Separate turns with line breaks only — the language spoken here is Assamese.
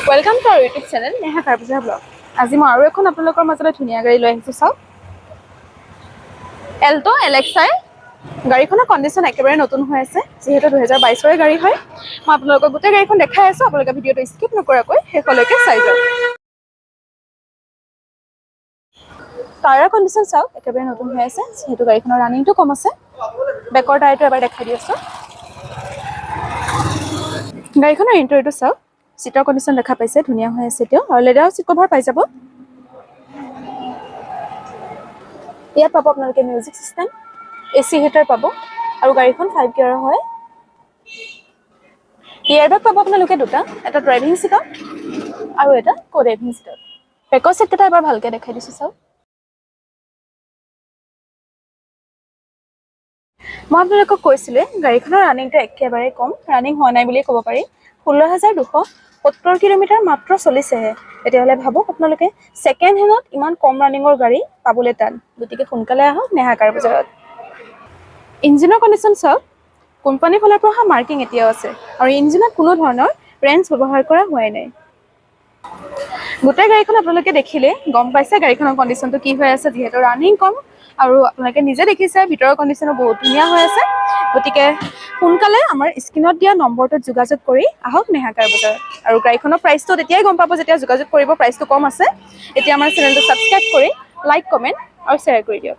Welcome to our YouTube channel, Neha Karpuja Vlog. আজি মই আৰু এখন আপোনালোকৰ মাজলৈ ধুনীয়া গাড়ী লৈ আহিছো চাওক। এল্টো এলেক্সা গাড়ীখনৰ কণ্ডিশ্যন একেবাৰে নতুন হৈ আছে যেহেতু 2022 ৰ গাড়ী হয়। মই আপোনালোকক গোটেই গাড়ীখন দেখাই আছো আপোনালোকে ভিডিঅটো স্কিপ নকৰাকৈ শেষলৈকে চাই যাওক। টায়াৰ কণ্ডিশ্যন চাওক একেবাৰে নতুন হৈ আছে যেহেতু গাড়ীখনৰ ৰানিংটো কম আছে। বেকৰ টায়াৰটো এবাৰ দেখাই দি আছো। গাড়ীখনৰ ইণ্টেৰিয়ৰটো চাওক। সিটৰ কণ্ডিশ্যন দেখা পাইছে ধুনীয়া হৈ আছে এতিয়া আৰু লেডাৰ সিট কভাৰ পাই যাব। ইয়াত পাব আপোনালোকে মিউজিক সিস্টেম এসি হিটাৰ পাব আৰু গাড়ীখন 5 গিয়াৰৰ হয়। এয়াৰবেগ পাব আপোনালোকে দুটা এটা ড্ৰাইভিং সিটত আৰু এটা কো-ড্ৰাইভিং সিটত। বেকৰ সিট কেইটা এবাৰ ভালকে দেখাই দিছো চাওক। মই আপোনালোকক কৈছিলে গাড়ীখনৰ ৰানিংটো একেবাৰে কম ৰানিং হোৱা নাই বুলি ক'ব পাৰি 16,270 কিলোমিটাৰ মাত্ৰ চলিছেহে। তেতিয়াহ'লে ভাবক আপোনালোকে ছেকেণ্ড হেণ্ডত ইমান কম ৰানিঙৰ গাড়ী পাবলৈ টান। গতিকে সোনকালে আহক নেহা কাৰ বজাৰত। ইঞ্জিনৰ কণ্ডিশ্যন চাওক কোম্পানীৰ ফালৰ পৰা অহা মাৰ্কিং এতিয়াও আছে আৰু ইঞ্জিনত কোনো ধৰণৰ ৰেঞ্চ ব্যৱহাৰ কৰা হোৱাই নাই। গোটেই গাড়ীখন আপোনালোকে দেখিলে গম পাইছে গাড়ীখনৰ কণ্ডিশ্যনটো কি হৈ আছে যিহেতু ৰানিং কম আৰু আপোনালোকে নিজে দেখিছে ভিতৰৰ কণ্ডিশ্যনো বহুত ধুনীয়া হৈ আছে। গতিকে সোনকালে আমাৰ স্ক্ৰীনত দিয়া নম্বৰটোত যোগাযোগ কৰি আহক নেহা কাৰ বজাৰত আৰু গাড়ীখনৰ প্ৰাইচটো তেতিয়াই গম পাব যেতিয়া যোগাযোগ কৰিব প্ৰাইচটো কম আছে। এতিয়া আমাৰ চেনেলটো ছাবস্ক্ৰাইব কৰি লাইক কমেণ্ট আৰু শ্বেয়াৰ কৰি দিয়ক।